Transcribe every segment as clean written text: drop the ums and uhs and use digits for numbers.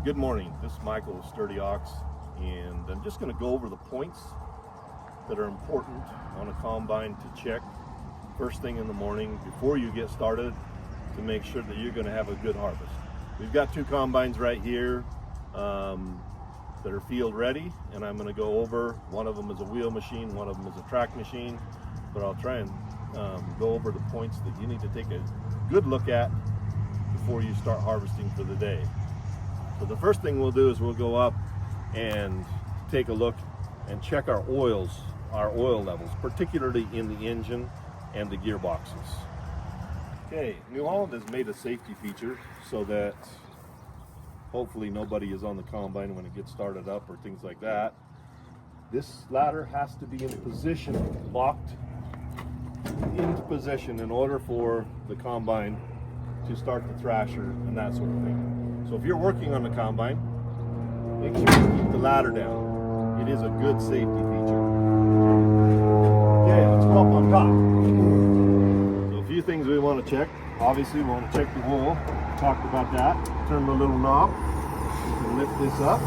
Good morning, this is Michael with Sturdy Ox, and I'm just going to go over the points that are important on a combine to check first thing in the morning before you get started to make sure that you're going to have a good harvest. We've got two combines right here that are field ready, and I'm going to go over, one of them is a wheel machine, one of them is a track machine, but I'll try and go over the points that you need to take a good look at before you start harvesting for the day. So the first thing we'll do is we'll go up and take a look and check our oil levels, particularly in the engine and the gearboxes. Okay, New Holland has made a safety feature so that hopefully nobody is on the combine when it gets started up or things like that. This ladder has to be in position, locked into position in order for the combine to start the thrasher and that sort of thing. So if you're working on the combine, make sure you keep the ladder down. It is a good safety feature. Okay, let's go up on top. So a few things we want to check. Obviously we want to check the hole. We talked about that. Turn the little knob. You can lift this up.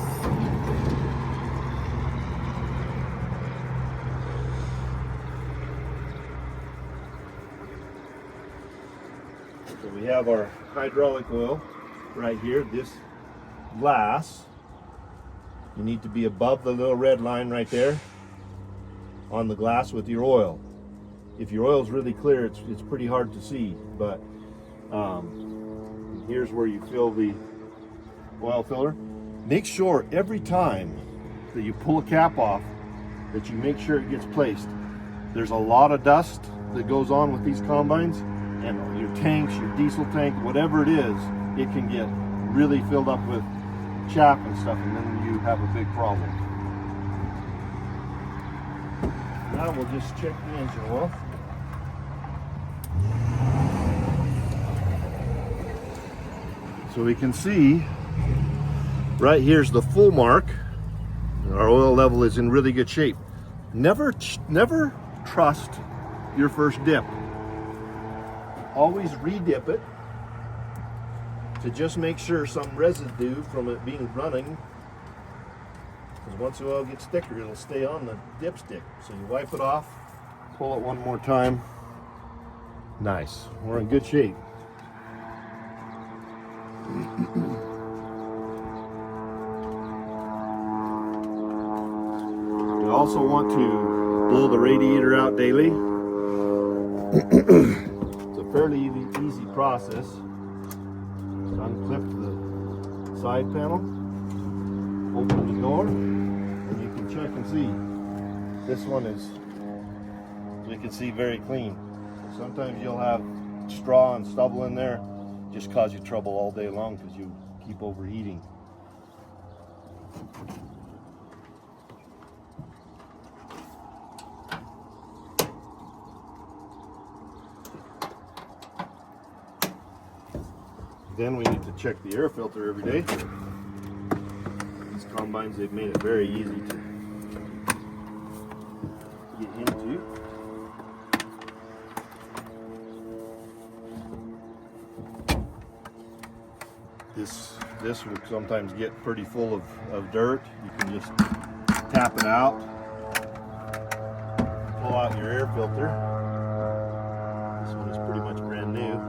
So we have our hydraulic oil right here. This glass, you need to be above the little red line right there on the glass with your oil. If your oil is really clear, it's pretty hard to see, but here's where you fill the oil filler. Make sure every time that you pull a cap off that you make sure it gets placed. There's a lot of dust that goes on with these combines, and your tanks, your diesel tank, whatever it is, it can get really filled up with chaff and stuff, and then you have a big problem. Now we'll just check the engine oil. So we can see right here's the full mark. Our oil level is in really good shape. Never trust your first dip. Always re-dip it to just make sure some residue from it being running, because once the oil gets thicker, it'll stay on the dipstick. So you wipe it off, pull it one more time. Nice, we're in good shape. You also want to blow the radiator out daily. It's a fairly easy process. Unclip the side panel, open the door, and you can check and see. This one is, you can see, very clean. Sometimes you'll have straw and stubble in there, just cause you trouble all day long because you keep overheating. Then we need to check the air filter every day. These combines, they've made it very easy to get into. This will sometimes get pretty full of dirt. You can just tap it out, pull out your air filter. This one is pretty much brand new.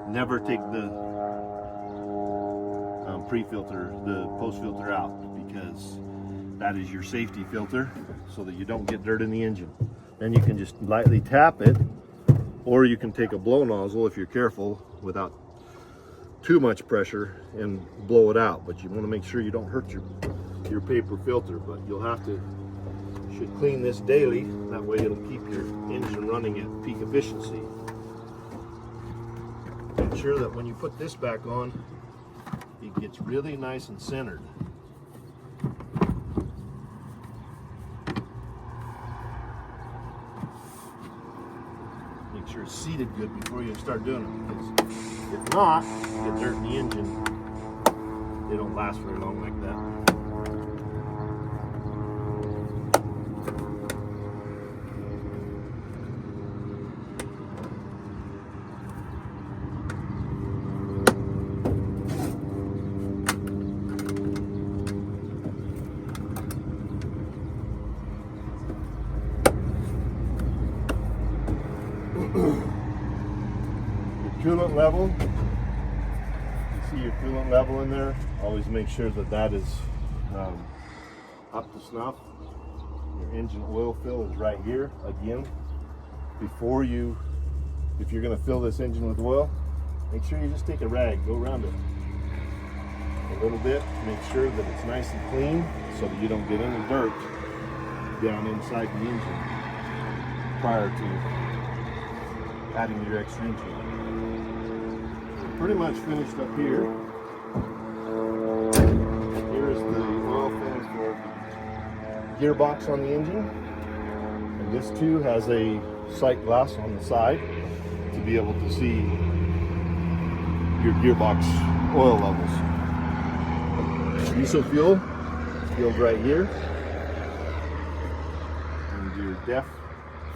Never take the pre-filter, the post filter out, because that is your safety filter so that you don't get dirt in the engine. Then you can just lightly tap it, or you can take a blow nozzle if you're careful without too much pressure and blow it out. But you want to make sure you don't hurt your paper filter, but you'll have to, should clean this daily. That way it'll keep your engine running at peak efficiency. Make sure that when you put this back on, it gets really nice and centered. Make sure it's seated good before you start doing it, because if not, you get dirt in the engine. They don't last very long like that. coolant level. You see your coolant level in there. Always make sure that that is up to snuff. Your engine oil fill is right here. Again, before you, if you're going to fill this engine with oil, make sure you just take a rag, go around it a little bit, make sure that it's nice and clean so that you don't get any dirt down inside the engine prior to adding your extra engine. We're pretty much finished up here. Here's the oil fans for the gearbox on the engine. And this too has a sight glass on the side to be able to see your gearbox oil levels. Diesel fuel filled right here, and your DEF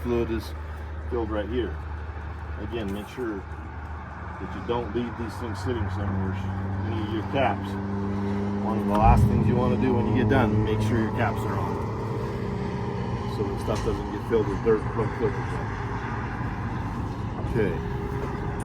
fluid is filled right here. Again, make sure that you don't leave these things sitting somewhere. Any of your caps. One of the last things you want to do when you get done, make sure your caps are on, so the stuff doesn't get filled with dirt. Okay.